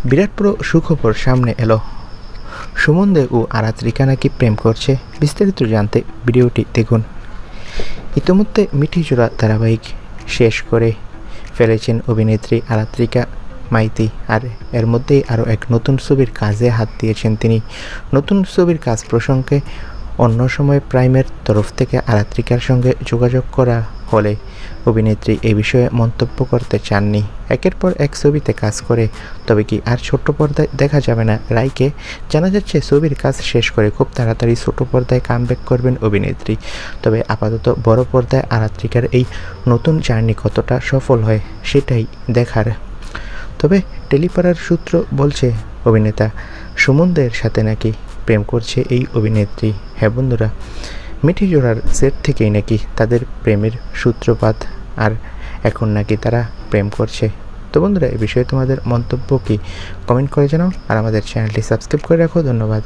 বিরাট বড় সুখবর সামনে এলো। সুমন দে ও আরাত্রিকা নাকি প্রেম করছে। বিস্তারিত জানতে ভিডিওটি দেখুন। ইতিমধ্যে মিঠি জোড়া ধারাবাহিক শেষ করে ফেলেছেন অভিনেত্রী আরাত্রিকা মাইতি, আর এর মধ্যেই আরও এক নতুন ছবির কাজে হাত দিয়েছেন তিনি। নতুন ছবির কাজ প্রসঙ্গে অন্য সময় প্রাইমের তরফ থেকে আরাত্রিকার সঙ্গে যোগাযোগ করা হলে অভিনেত্রী এ বিষয়ে মন্তব্য করতে চাননি। একের পর এক ছবিতে কাজ করে তবে কি আর ছোট্ট পর্দায় দেখা যাবে না রাইকে? জানা যাচ্ছে ছবির কাজ শেষ করে খুব তাড়াতাড়ি ছোট পর্দায় কামব্যাক করবেন অভিনেত্রী। তবে আপাতত বড় পর্দায় আরাত্রিকার এই নতুন জার্নি কতটা সফল হয় সেটাই দেখার। তবে টেলিপাড়ার সূত্র বলছে অভিনেতা সুমন দের সাথে নাকি প্রেম করছে এই অভিনেত্রী। হ্যাঁ বন্ধুরা, মিঠি জোড়ার সেট থেকেই নাকি তাদের প্রেমের সূত্রপাত, আর এখন নাকি তারা প্রেম করছে। তো বন্ধুরা, এই বিষয়ে তোমাদের মন্তব্য কি কমেন্ট করে জানাও, আর আমাদের চ্যানেলটি সাবস্ক্রাইব করে রাখো। ধন্যবাদ।